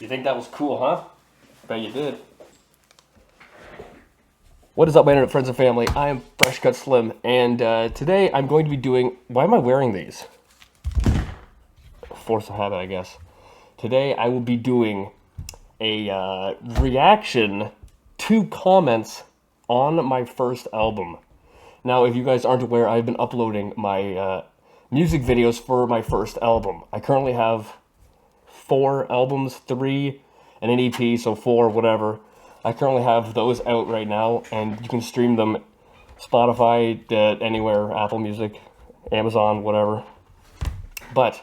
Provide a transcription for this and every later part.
You think that was cool, huh? Bet you did. What is up, my internet friends and family? I am Fresh Cut Slim, and today I'm going to be doing... Why am I wearing these? Force of habit, I guess. Today I will be doing a reaction to comments on my first album. Now, if you guys aren't aware, I've been uploading my music videos for my first album. I currently have 4 albums, 3 and an EP, so 4, whatever. I currently have those out right now, and you can stream them Spotify, anywhere, Apple Music, Amazon, whatever. But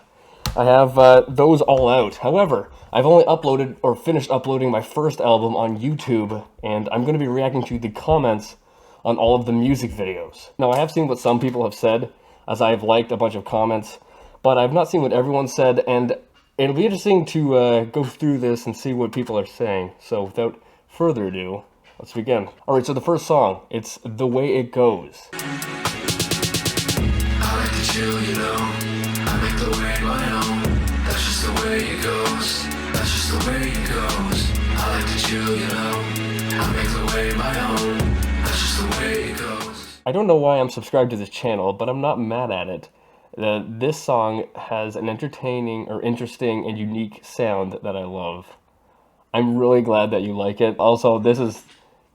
I have those all out. However, I've only uploaded or finished uploading my first album on YouTube, and I'm going to be reacting to the comments on all of the music videos. Now, I have seen what some people have said, as I have liked a bunch of comments, but I've not seen what everyone said, and it'll be interesting to go through this and see what people are saying. So without further ado, let's begin. Alright, so the first song, it's The Way It Goes. I like to chill, you know. I make the way my own. That's just the way it goes. That's just the way it goes. I like to chill, you know. I make the way my own. That's just the way it goes. I don't know why I'm subscribed to this channel, but I'm not mad at it. This song has an entertaining or interesting and unique sound that I love. I'm really glad that you like it. Also, this is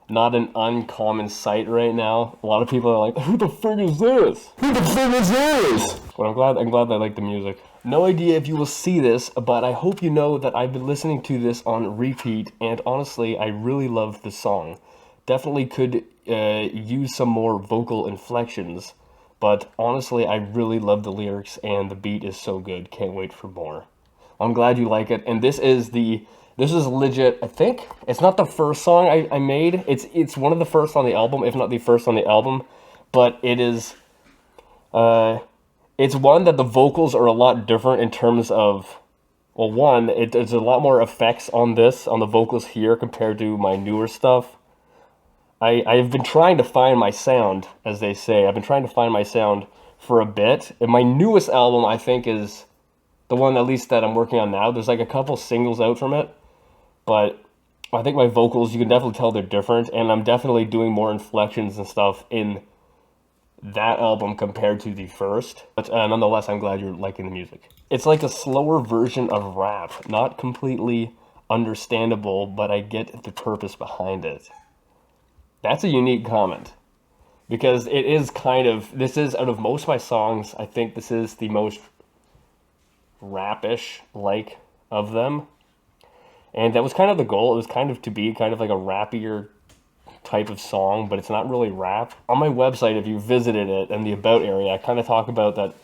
not an uncommon sight right now. A lot of people are like, who the frick is this? Who the frick is this? But I'm glad they like the music. No idea if you will see this, but I hope you know that I've been listening to this on repeat, and honestly, I really love the song. Definitely could use some more vocal inflections, but honestly, I really love the lyrics, and the beat is so good. Can't wait for more. I'm glad you like it, and this is legit. I think it's not the first song I made. It's one of the first on the album, if not the first on the album, but it is. It's one that the vocals are a lot different in terms of. Well, one, there's a lot more effects on the vocals here compared to my newer stuff. I've been trying to find my sound, as they say. I've been trying to find my sound for a bit. And my newest album, I think, is the one at least that I'm working on now. There's like a couple singles out from it, but I think my vocals, you can definitely tell they're different, and I'm definitely doing more inflections and stuff in that album compared to the first. But nonetheless, I'm glad you're liking the music. It's like a slower version of rap, not completely understandable, but I get the purpose behind it. That's a unique comment, because it is kind of, this is, out of most of my songs, I think this is the most rap-ish like of them. And that was kind of the goal. It was kind of to be kind of like a rappier type of song, but it's not really rap. On my website, if you visited it in the About area, I kind of talk about that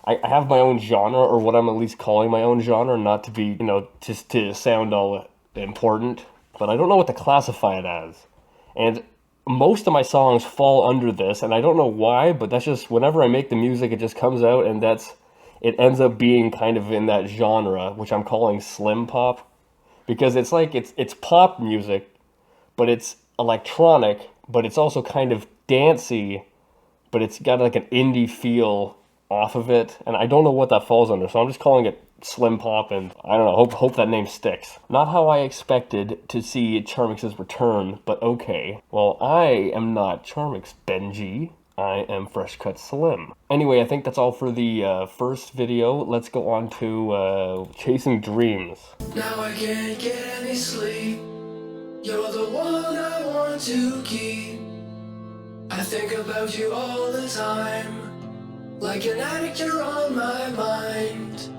I have my own genre, or what I'm at least calling my own genre, not to be, just to sound all important, but I don't know what to classify it as. And most of my songs fall under this, and I don't know why, but that's just, whenever I make the music, it just comes out, and it ends up being kind of in that genre, which I'm calling slim pop. Because it's like, it's pop music, but it's electronic, but it's also kind of dancey, but it's got like an indie feel off of it, and I don't know what that falls under, so I'm just calling it slim pop, and I don't know, hope that name sticks. Not how I expected to see Charmix's return, but okay. Well, I am not Charmix Benji. I am Fresh Cut Slim. Anyway, I think that's all for the first video. Let's go on to Chasing Dreams. Now I can't get any sleep. You're the one I want to keep. I think about you all the time. Like an addict, you're on my mind.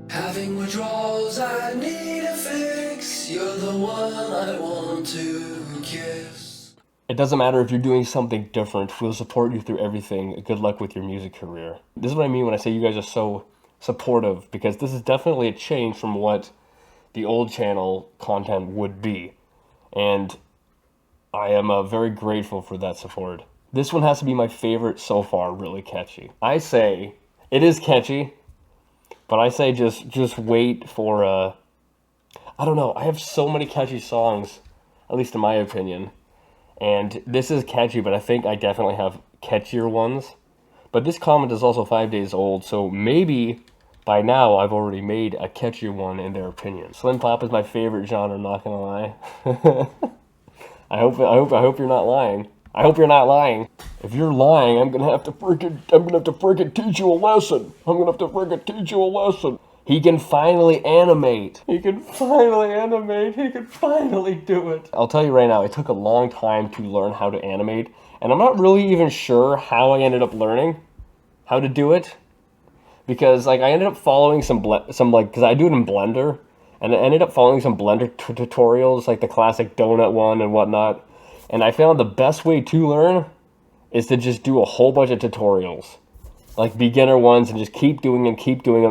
Having withdrawals, I need a fix. You're the one I want to kiss. It doesn't matter if you're doing something different. We'll support you through everything. Good luck with your music career. This is what I mean when I say you guys are so supportive, because this is definitely a change from what the old channel content would be. And I am very grateful for that support. This one has to be my favorite so far. Really catchy. I say it is catchy, but I say just wait for I don't know. I have so many catchy songs, at least in my opinion. And this is catchy, but I think I definitely have catchier ones. But this comment is also 5 days old, so maybe by now I've already made a catchier one in their opinion. Slim pop is my favorite genre, not gonna lie. I hope you're not lying. I hope you're not lying. If you're lying, I'm gonna have to frickin' teach you a lesson. I'm gonna have to frickin' teach you a lesson. He can finally animate. He can finally animate. He can finally do it. I'll tell you right now, it took a long time to learn how to animate, and I'm not really even sure how I ended up learning how to do it, because like I ended up following some because I do it in Blender, and I ended up following some Blender tutorials, like the classic donut one and whatnot. And I found the best way to learn is to just do a whole bunch of tutorials, like beginner ones, and just keep doing them,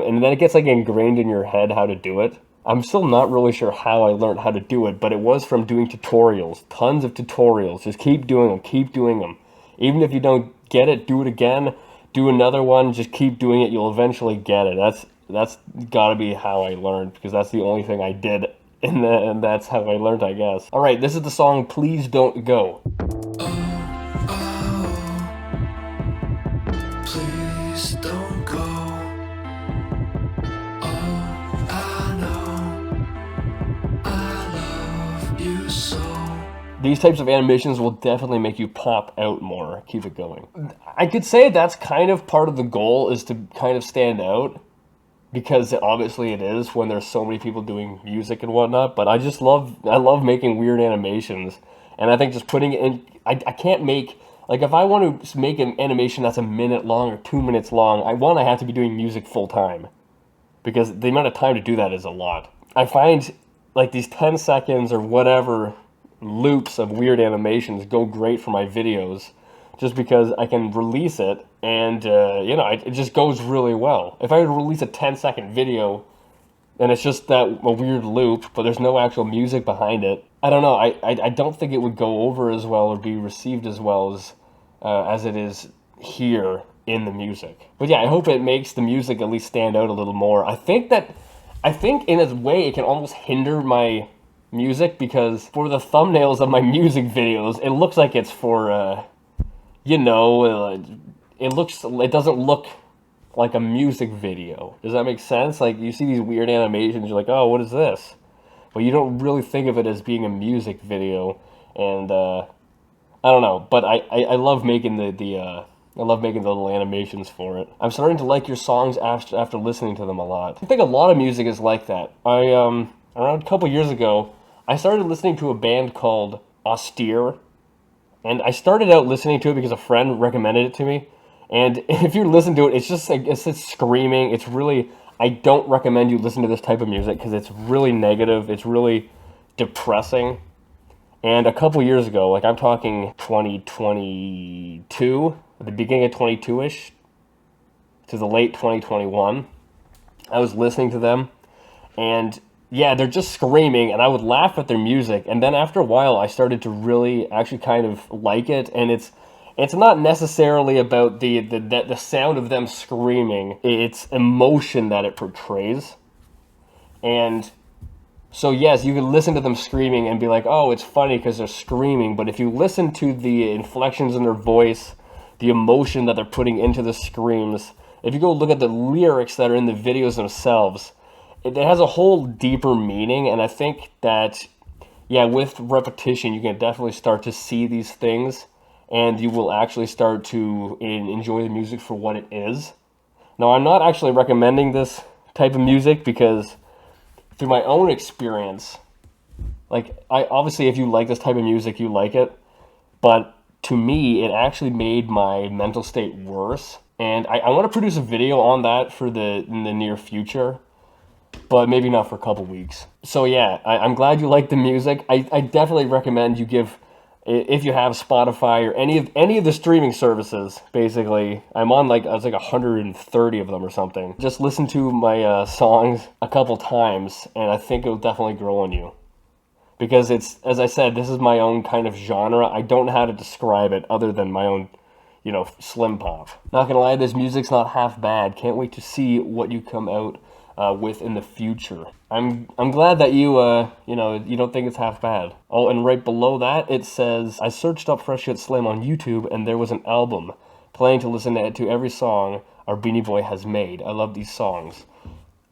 and then it gets like ingrained in your head how to do it. I'm still not really sure how I learned how to do it, but it was from doing tutorials, tons of tutorials. Just keep doing them. Even if you don't get it, do it again, do another one, just keep doing it. You'll eventually get it. That's gotta be how I learned, because that's the only thing I did, and that's how I learned, I guess. All right, this is the song Please Don't Go. Please don't go. Oh, I know I love you so. These types of animations will definitely make you pop out more. Keep it going. I could say that's kind of part of the goal, is to kind of stand out, because obviously it is when there's so many people doing music and whatnot. But I love making weird animations, and I think just putting it in, I can't make, like, if I want to make an animation that's a minute long or 2 minutes long, I have to be doing music full time, because the amount of time to do that is a lot. I find like these 10 seconds or whatever loops of weird animations go great for my videos, just because I can release it, and it just goes really well. If I release a 10-second video and it's just a weird loop, but there's no actual music behind it, I don't know, I don't think it would go over as well or be received as well as it is here in the music. But yeah, I hope it makes the music at least stand out a little more. I think in a way it can almost hinder my music, because for the thumbnails of my music videos, it looks like it's for it doesn't look like a music video. Does that make sense? Like, you see these weird animations, you're like, oh, what is this? But you don't really think of it as being a music video. And I don't know, but I love making the little animations for it. I'm starting to like your songs after listening to them a lot. I think a lot of music is like that. Around a couple years ago, I started listening to a band called Austere, and I started out listening to it because a friend recommended it to me. And if you listen to it, it's just like, it's screaming. It's really, I don't recommend you listen to this type of music, because it's really negative. It's really depressing. And a couple years ago, like I'm talking 2022, at the beginning of 22-ish to the late 2021, I was listening to them, and yeah, they're just screaming, and I would laugh at their music, and then after a while, I started to really actually kind of like it, and it's not necessarily about the sound of them screaming, it's emotion that it portrays. And so yes, you can listen to them screaming and be like, oh, it's funny because they're screaming, but if you listen to the inflections in their voice, the emotion that they're putting into the screams, if you go look at the lyrics that are in the videos themselves, it has a whole deeper meaning. And I think that, yeah, with repetition, you can definitely start to see these things, and you will actually start to enjoy the music for what it is. Now, I'm not actually recommending this type of music, because through my own experience, like, obviously if you like this type of music, you like it, but to me, it actually made my mental state worse. And I want to produce a video on that in the near future, but maybe not for a couple weeks. So yeah, I'm glad you like the music. I definitely recommend you give, if you have Spotify or any of the streaming services, basically, I'm on like 130 of them or something. Just listen to my songs a couple times, and I think it'll definitely grow on you. Because it's, as I said, this is my own kind of genre. I don't know how to describe it other than my own, slim pop. Not gonna lie, this music's not half bad. Can't wait to see what you come out with in the future. I'm glad that you don't think it's half bad. Oh, and right below that it says, I searched up Fresh Yet Slim on YouTube, and there was an album playing to listen to every song our Beanie Boy has made. I love these songs.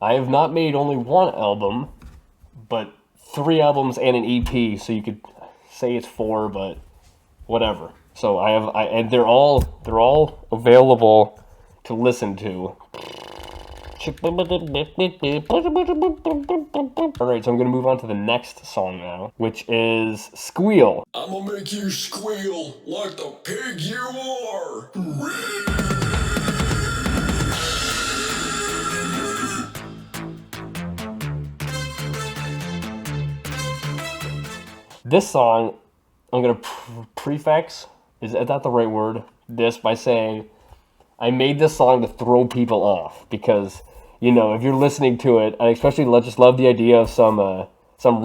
I have not made only one album, but 3 albums and an EP, so you could say it's 4, but whatever. So and they're all available to listen to. Alright, so I'm gonna move on to the next song now, which is Squeal. I'ma make you squeal like the pig you are. This song, I'm gonna prefix, is that the right word? This by saying, I made this song to throw people off because, you know, if you're listening to it, I especially just love the idea of some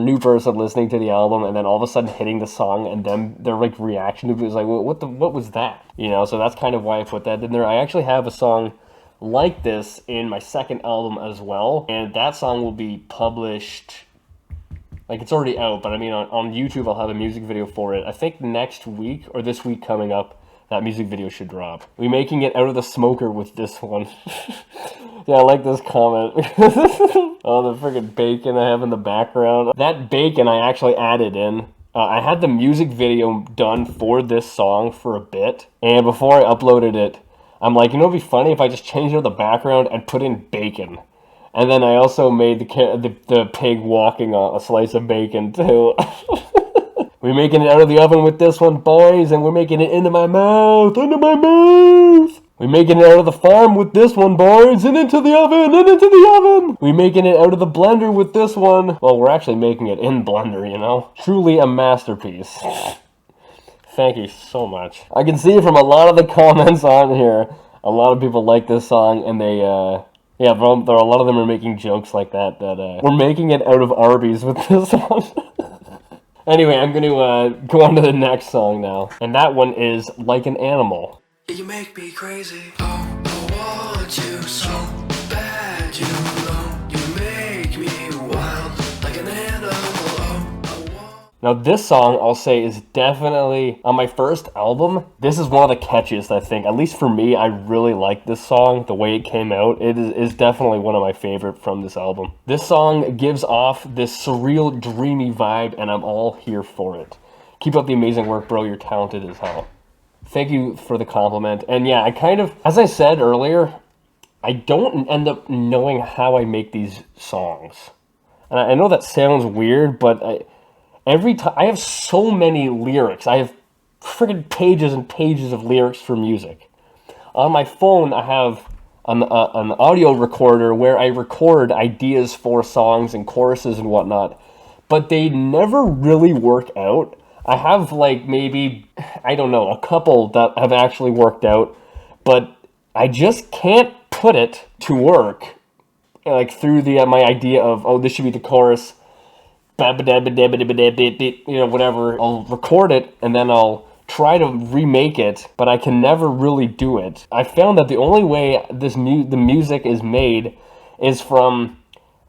new person listening to the album and then all of a sudden hitting the song and then their like reaction to it is like, what was that? You know, so that's kind of why I put that in there. I actually have a song like this in my second album as well, and that song will be published. Like, it's already out, but I mean, on YouTube, I'll have a music video for it. I think next week, or this week coming up, that music video should drop. We're making it out of the smoker with this one. Yeah, I like this comment. Oh, the freaking bacon I have in the background. That bacon I actually added in. I had the music video done for this song for a bit, and before I uploaded it, I'm like, you know, it'd be funny if I just changed out the background and put in bacon. And then I also made the pig walking on a slice of bacon, too. We're making it out of the oven with this one, boys, and we're making it into my mouth, We're making it out of the farm with this one, boys, and into the oven, We're making it out of the blender with this one. Well, we're actually making it in blender, you know? Truly a masterpiece. Thank you so much. I can see from a lot of the comments on here, a lot of people like this song, and they, yeah, there are a lot of them are making jokes like that we're making it out of Arby's with this one. Anyway, I'm going to go on to the next song now, and that one is Like an Animal. You make me crazy. Oh, I want you so bad, you know. You make me wild like an animal. Oh, I want... Now, this song, I'll say, is definitely, on my first album, this is one of the catchiest, I think. At least for me, I really like this song, the way it came out. It is definitely one of my favorite from this album. This song gives off this surreal, dreamy vibe, and I'm all here for it. Keep up the amazing work, bro. You're talented as hell. Thank you for the compliment. And yeah, I kind of, as I said earlier, I don't end up knowing how I make these songs. And I know that sounds weird, but every time, I have so many lyrics. I have friggin' pages and pages of lyrics for music. On my phone, I have an audio recorder where I record ideas for songs and choruses and whatnot, but they never really work out. I have like maybe, I don't know, a couple that have actually worked out, but I just can't put it to work like through my idea of, oh, this should be the chorus, you know, whatever. I'll record it and then I'll try to remake it, but I can never really do it. I found that the only way the music is made is from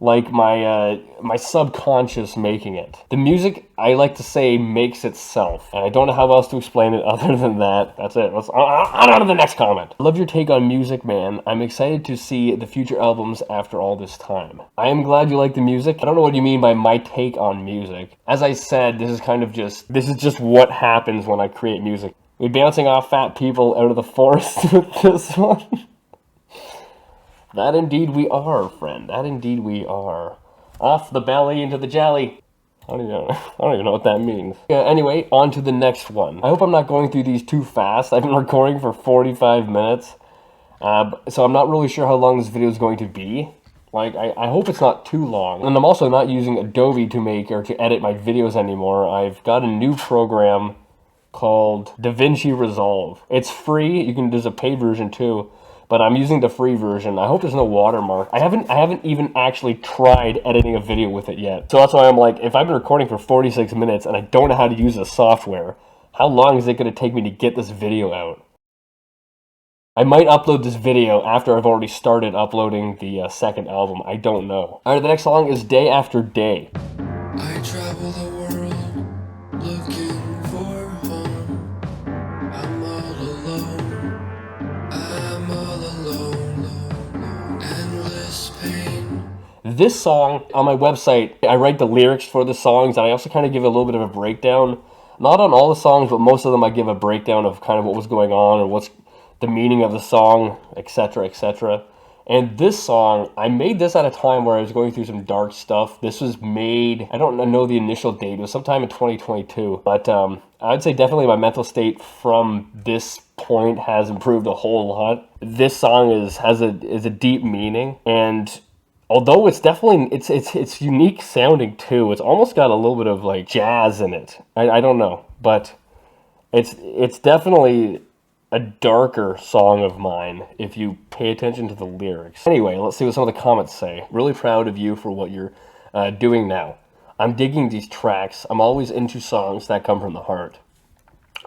like my subconscious making it. The music, I like to say, makes itself. And I don't know how else to explain it other than that. That's it. Let's on to the next comment. I love your take on music, man. I'm excited to see the future albums after all this time. I am glad you like the music. I don't know what you mean by my take on music. As I said, this is just what happens when I create music. We're bouncing off fat people out of the forest with this one. That indeed we are, friend. That indeed we are. Off the belly into the jelly. I don't even know what that means. Yeah, anyway, on to the next one. I hope I'm not going through these too fast. I've been recording for 45 minutes. So I'm not really sure how long this video is going to be. Like, I hope it's not too long. And I'm also not using Adobe to make or to edit my videos anymore. I've got a new program called DaVinci Resolve. It's free. There's a paid version too. But I'm using the free version. I hope there's no watermark. I haven't even actually tried editing a video with it yet. So that's why I'm like, if I've been recording for 46 minutes and I don't know how to use the software, how long is it going to take me to get this video out? I might upload this video after I've already started uploading the second album. I don't know. Alright, the next song is Day After Day. I travel the world looking for home. I'm all alone. I'm all alone. Endless pain This song, on my website, I write the lyrics for the songs, and I also kind of give a little bit of a breakdown. Not on all the songs, but most of them I give a breakdown of kind of what was going on and what's the meaning of the song, etc., etc. And this song, I made this at a time where I was going through some dark stuff. This was made, I don't know the initial date, it was sometime in 2022. But I'd say definitely my mental state from this point has improved a whole lot. This song is a deep meaning, and although it's definitely it's unique sounding too. It's almost got a little bit of like jazz in it. I don't know, but it's definitely a darker song of mine if you pay attention to the lyrics. Anyway, let's see what some of the comments say. Really proud of you for what you're doing now. I'm digging these tracks. I'm always into songs that come from the heart.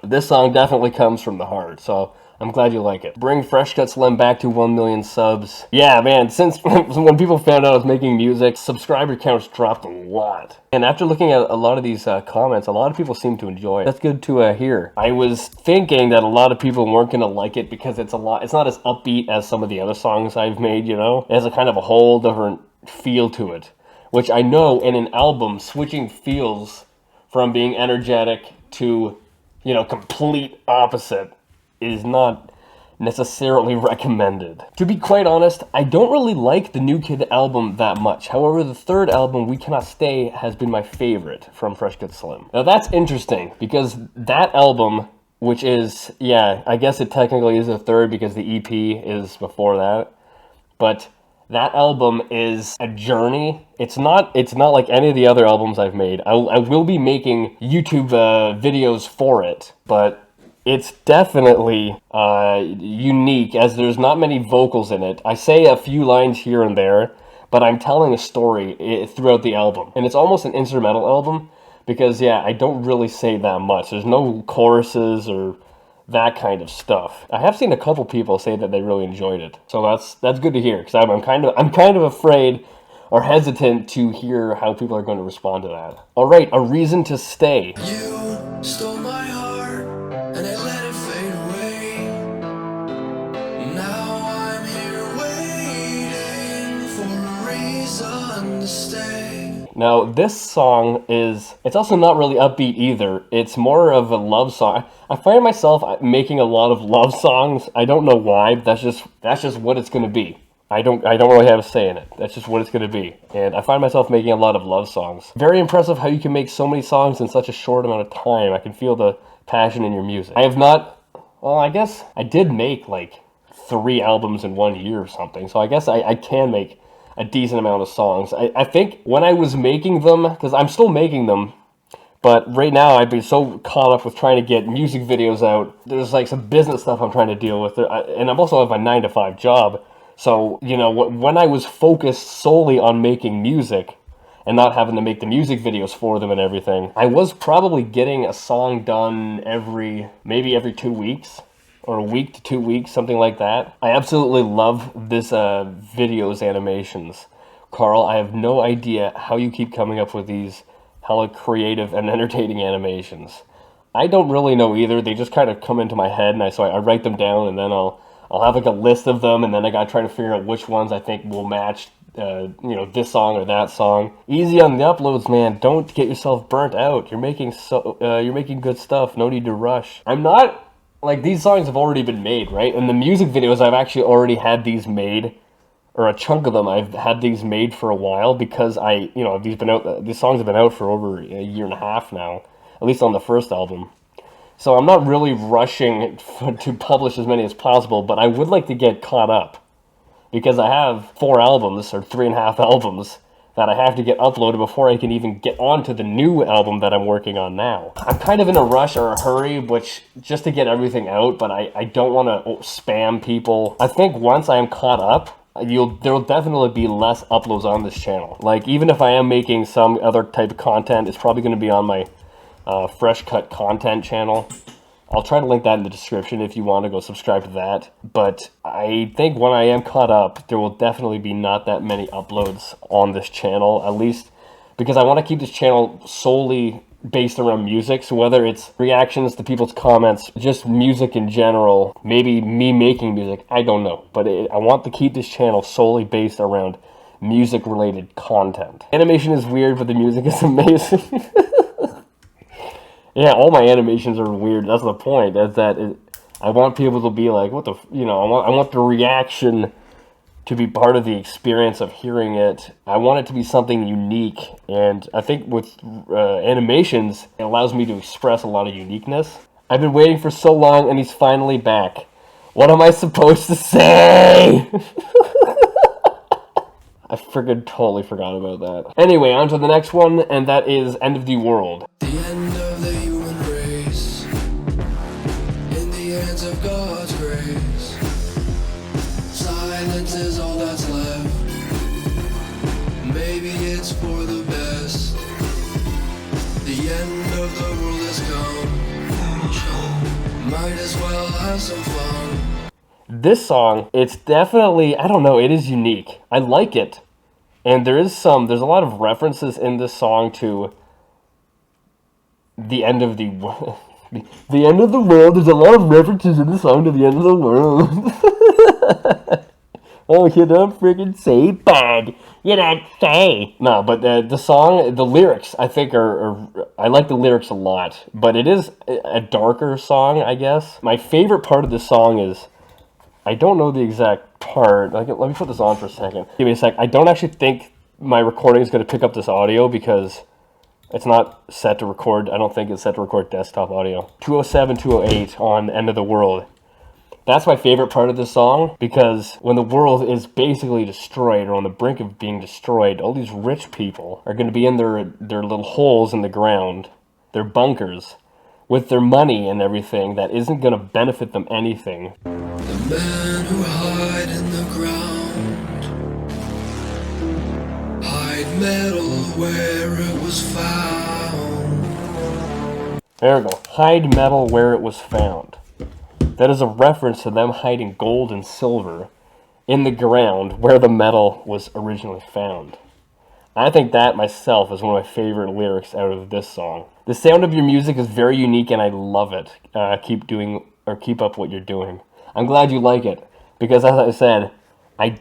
This song definitely comes from the heart, so I'm glad you like it. Bring Fresh Cut Slim back to 1 million subs. Yeah, man, since when people found out I was making music, subscriber counts dropped a lot. And after looking at a lot of these comments, a lot of people seem to enjoy it. That's good to hear. I was thinking that a lot of people weren't going to like it because it's not as upbeat as some of the other songs I've made, you know? It has a kind of a whole different feel to it, which I know in an album, switching feels from being energetic to, you know, complete opposite is not necessarily recommended. To be quite honest, I don't really like the New Kid album that much. However, the third album, We Cannot Stay, has been my favorite from Fresh Cut Slim. Now that's interesting because that album, which is, yeah, I guess it technically is the third because the EP is before that, but that album is a journey. It's not like any of the other albums I've made. I will be making YouTube videos for it, but it's definitely unique as there's not many vocals in it. I say a few lines here and there, but I'm telling a story throughout the album. And it's almost an instrumental album because, yeah, I don't really say that much. There's no choruses or that kind of stuff. I have seen a couple people say that they really enjoyed it. So that's good to hear because I'm kind of afraid or hesitant to hear how people are going to respond to that. All right, A Reason to Stay. You stole my heart and I let it fade away. Now I'm here waiting for a reason to stay. Now, this song it's also not really upbeat either. It's more of a love song. I find myself making a lot of love songs. I don't know why, but that's just what it's going to be. I don't really have a say in it. That's just what it's going to be. And I find myself making a lot of love songs. Very impressive how you can make so many songs in such a short amount of time. I can feel the passion in your music. I have not, well, I guess I did make like 3 albums in 1 year or something. So I guess I can make a decent amount of songs. I think when I was making them, because I'm still making them, but right now I've been so caught up with trying to get music videos out. There's like some business stuff I'm trying to deal with. And I'm also have my 9-to-5 job. So, you know, when I was focused solely on making music and not having to make the music videos for them and everything, I was probably getting a song done maybe every 2 weeks. Or a week to 2 weeks, something like that. I absolutely love this videos animations. Carl, I have no idea how you keep coming up with these hella creative and entertaining animations. I don't really know either. They just kind of come into my head, and so I write them down, and then I'll have like a list of them, and then I gotta try to figure out which ones I think will match, you know, this song or that song. Easy on the uploads, man. Don't get yourself burnt out. You're making good stuff. No need to rush. I'm not. Like, these songs have already been made, right? And the music videos, I've actually already had these made, or a chunk of them, I've had these made for a while because these songs have been out for over a year and a half now, at least on the first album. So I'm not really rushing to publish as many as possible, but I would like to get caught up because I have 4 albums, or 3.5 albums, that I have to get uploaded before I can even get onto the new album that I'm working on now. I'm kind of in a rush or a hurry, just to get everything out, but I don't want to spam people. I think once I am caught up, there'll definitely be less uploads on this channel. Like, even if I am making some other type of content, it's probably going to be on my Fresh Cut Content channel. I'll try to link that in the description if you want to go subscribe to that. But I think when I am caught up, there will definitely be not that many uploads on this channel, at least because I want to keep this channel solely based around music. So whether it's reactions to people's comments, just music in general, maybe me making music, I don't know. But I want to keep this channel solely based around music-related content. Animation is weird, but the music is amazing. Yeah, all my animations are weird. That's the point. I want people to be like, what the, I want the reaction to be part of the experience of hearing it. I want it to be something unique, and I think with animations, it allows me to express a lot of uniqueness. I've been waiting for so long, and he's finally back. What am I supposed to say? I friggin' totally forgot about that. Anyway, on to the next one, and that is End of the World. The end of the human race, in the hands of God's grace. Silence is all that's left. Maybe it's for the best. The end of the world has come. Might as well have some fun. This song, it's definitely, I don't know, it is unique. I like it. And there's a lot of references in this song to the end of the world. The end of the world. There's a lot of references in the song to the end of the world. Oh, you don't freaking say bad. You don't say. No, but the song, the lyrics, I think I like the lyrics a lot. But it is a darker song, I guess. My favorite part of the song is, I don't know the exact part. Let me put this on for a second. Give me a sec. I don't actually think my recording is going to pick up this audio because it's not set to record. I don't think it's set to record desktop audio. 207, 208 on End of the World. That's my favorite part of this song, because when the world is basically destroyed or on the brink of being destroyed, all these rich people are going to be in their little holes in the ground, their bunkers, with their money and everything that isn't going to benefit them anything. The men who hide in the ground hide metal where it was found. There we go. Hide metal where it was found. That is a reference to them hiding gold and silver in the ground where the metal was originally found. I think that myself is one of my favorite lyrics out of this song. The sound of your music is very unique and I love it. Keep up what you're doing. I'm glad you like it, because as I said, I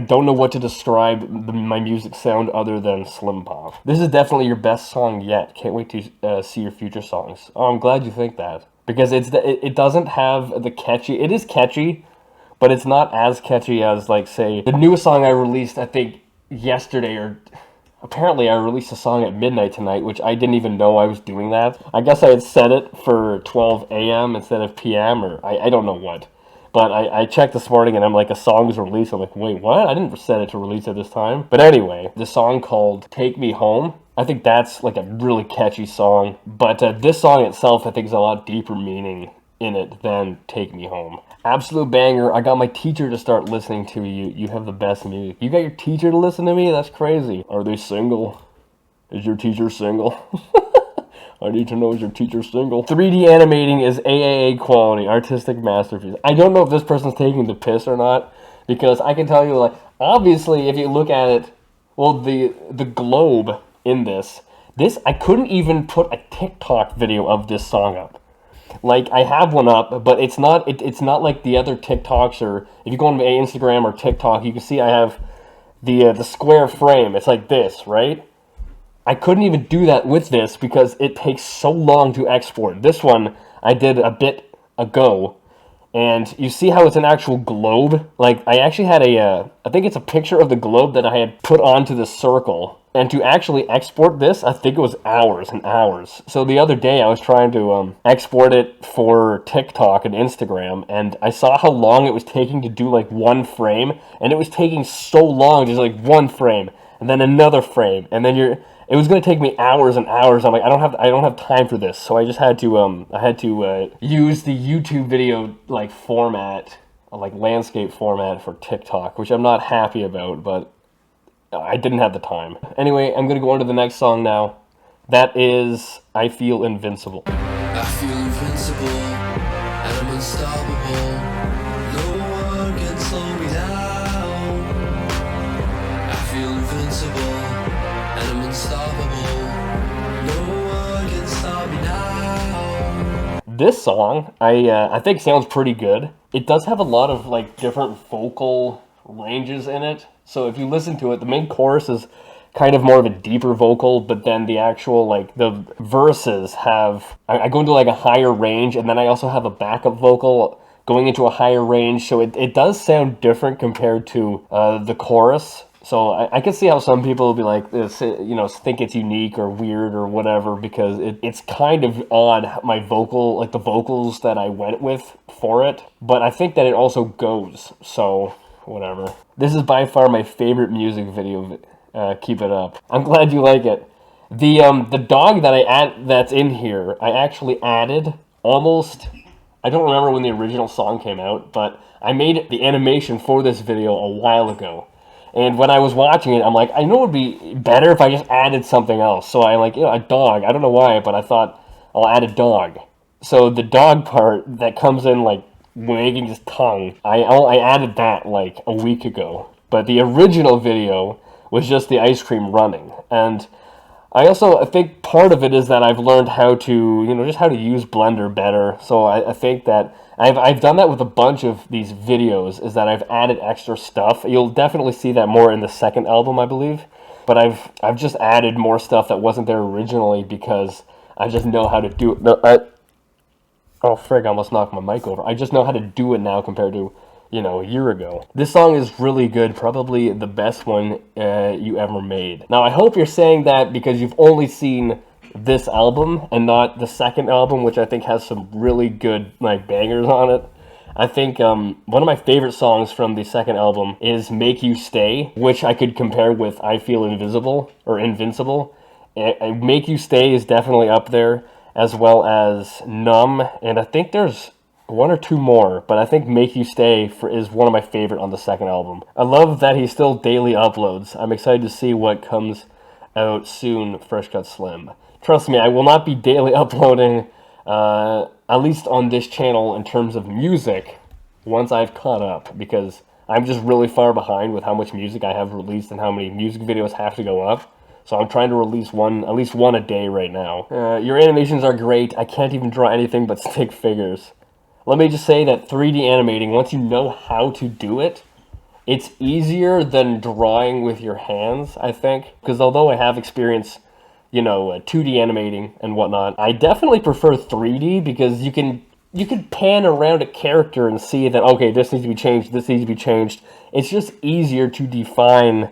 don't know what to describe my music sound other than Slim Pop. This is definitely your best song yet. Can't wait to see your future songs. Oh, I'm glad you think that. Because it doesn't have the catchy... It is catchy, but it's not as catchy as, like, say, the newest song I released, I think, yesterday, or... Apparently, I released a song at midnight tonight, which I didn't even know I was doing that. I guess I had set it for 12 a.m. instead of p.m., or I don't know what. But I checked this morning, and I'm like, a song was released. I'm like, wait, what? I didn't set it to release at this time. But anyway, the song called Take Me Home, I think that's like a really catchy song. But this song itself, I think, is a lot deeper meaning in it than Take Me Home. Absolute banger. I got my teacher to start listening to you. You have the best music. You got your teacher to listen to me? That's crazy. Are they single? Is your teacher single? I need to know, is your teacher single? 3D animating is AAA quality, artistic masterpiece. I don't know if this person's taking the piss or not, because I can tell you, like, obviously, if you look at it, well, the globe in this, I couldn't even put a TikTok video of this song up. Like, I have one up, but it's not like the other TikToks, or if you go on my Instagram or TikTok, you can see I have the square frame. It's like this, right? I couldn't even do that with this because it takes so long to export. This one I did a bit ago, and you see how it's an actual globe? Like, I actually had I think it's a picture of the globe that I had put onto the circle. And to actually export this, I think it was hours and hours. So the other day I was trying to export it for TikTok and Instagram, and I saw how long it was taking to do like one frame, and it was taking so long, just like one frame, and then another frame, and then it was going to take me hours and hours. I'm like, I don't have time for this. So I just had to use the YouTube video like format, like landscape format for TikTok, which I'm not happy about, but I didn't have the time. Anyway, I'm going to go on to the next song now. That is I Feel Invincible. I feel invincible, and I'm unstoppable. No one can slow me down. I feel invincible, and I'm unstoppable. No one can stop me now. This song, I think sounds pretty good. It does have a lot of like different vocal ranges in it. So if you listen to it, the main chorus is kind of more of a deeper vocal, but then the actual, like, the verses have, I go into like a higher range, and then I also have a backup vocal going into a higher range, so it does sound different compared to the chorus. So I can see how some people will be like, think it's unique or weird or whatever, because it's kind of odd, my vocal, like the vocals that I went with for it. But I think that it also goes, so whatever. This is by far my favorite music video. Keep it up. I'm glad you like it. The dog that's in here, I actually added almost. I don't remember when the original song came out, but I made the animation for this video a while ago. And when I was watching it, I'm like, I know it would be better if I just added something else. So I like, a dog. I don't know why, but I thought I'll add a dog. So the dog part that comes in like wagging his tongue, I added that like a week ago. But the original video was just the ice cream running. And I think part of it is that I've learned how to, just how to use Blender better. So I think that I've done that with a bunch of these videos, is that I've added extra stuff. You'll definitely see that more in the second album, I believe. But I've just added more stuff that wasn't there originally because I just know how to do it. No, oh, frig, I almost knocked my mic over. I just know how to do it now compared to, a year ago. This song is really good, probably the best one you ever made. Now, I hope you're saying that because you've only seen this album and not the second album, which I think has some really good, like, bangers on it. I think one of my favorite songs from the second album is Make You Stay, which I could compare with I Feel Invisible, or Invincible. Make You Stay is definitely up there, as well as Numb, and I think there's one or two more, but I think Make You Stay is one of my favorite on the second album. I love that he still daily uploads. I'm excited to see what comes out soon, Fresh Cut Slim. Trust me, I will not be daily uploading, at least on this channel in terms of music, once I've caught up, because I'm just really far behind with how much music I have released and how many music videos have to go up. So I'm trying to release at least one a day right now. Your animations are great. I can't even draw anything but stick figures. Let me just say that 3D animating, once you know how to do it, it's easier than drawing with your hands, I think. Because although I have experience, 2D animating and whatnot, I definitely prefer 3D because you can pan around a character and see that, okay, this needs to be changed, this needs to be changed. It's just easier to define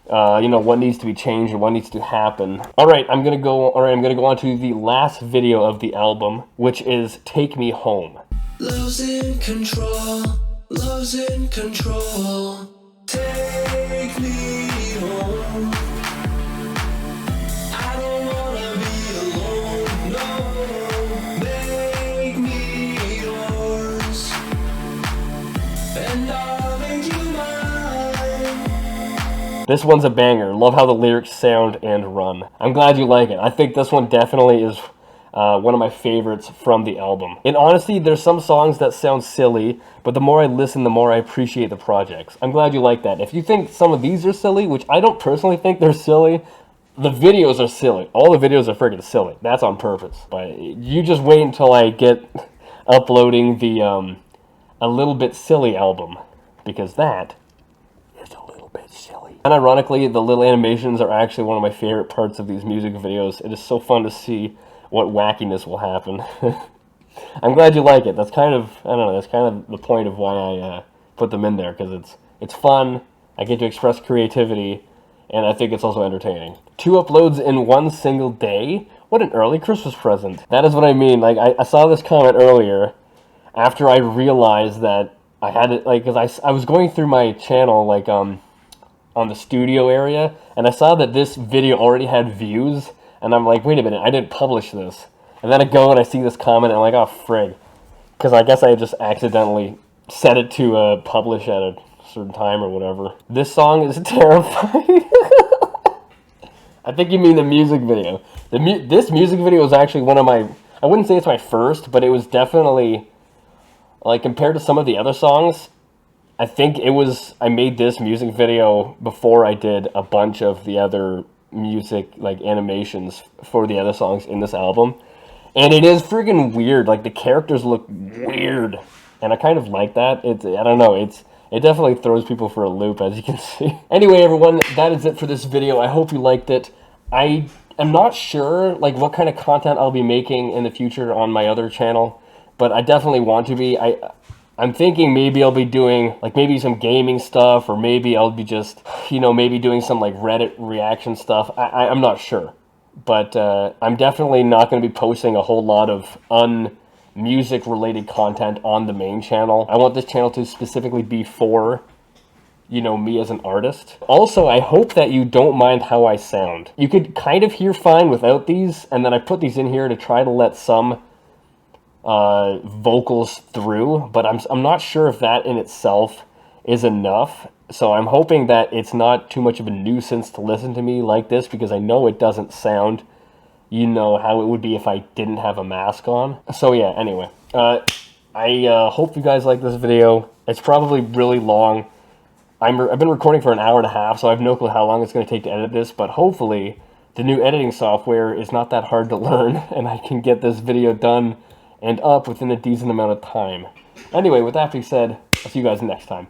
what needs to be changed and what needs to happen. Alright, I'm gonna go on to the last video of the album, which is Take Me Home. Love's in control, love's in control. Take me home. I don't wanna be alone, no. Make me yours, and I'll make you mine. This one's a banger. Love how the lyrics sound and run. I'm glad you like it. I think this one definitely is one of my favorites from the album. In honesty, there's some songs that sound silly, but the more I listen, the more I appreciate the projects. I'm glad you like that. If you think some of these are silly, which I don't personally think they're silly, the videos are silly. All the videos are freaking silly. That's on purpose. But you just wait until I get uploading the A Little Bit Silly album, because that is a little bit silly. And ironically, the little animations are actually one of my favorite parts of these music videos. It is so fun to see what wackiness will happen. I'm glad you like it. That's kind of, I don't know, that's kind of the point of why I put them in there, because it's fun, I get to express creativity, and I think it's also entertaining. 2 uploads in one single day? What an early Christmas present. That is what I mean. Like, I saw this comment earlier after I realized that I had it, like, because I was going through my channel, like, on the studio area, and I saw that this video already had views, and I'm like, wait a minute, I didn't publish this. And then I go and I see this comment, and I'm like, oh, frig. Because I guess I just accidentally set it to publish at a certain time or whatever. This song is terrifying. I think you mean the music video. This music video was actually one of my, I wouldn't say it's my first, but it was definitely, like, compared to some of the other songs, I think I made this music video before I did a bunch of the other music, like, animations for the other songs in this album. And it is freaking weird. Like, the characters look weird, and I kind of like that. I don't know, It definitely throws people for a loop, as you can see. Anyway, everyone, that is it for this video. I hope you liked it. I am not sure like what kind of content I'll be making in the future on my other channel, but I definitely want to be. I'm thinking maybe I'll be doing like maybe some gaming stuff, or maybe I'll be just, you know, maybe doing some like Reddit reaction stuff. I'm not sure, but I'm definitely not going to be posting a whole lot of music related content on the main channel. I want this channel to specifically be for, you know, me as an artist. Also, I hope that you don't mind how I sound. You could kind of hear fine without these, and then I put these in here to try to let some vocals through, but I'm not sure if that in itself is enough. So I'm hoping that it's not too much of a nuisance to listen to me like this, because I know it doesn't sound, you know, how it would be if I didn't have a mask on. So yeah, anyway, I hope you guys like this video. It's probably really long. I've been recording for an hour and a half, so I have no clue how long it's going to take to edit this, but hopefully the new editing software is not that hard to learn, and I can get this video done and up within a decent amount of time. Anyway, with that being said, I'll see you guys next time.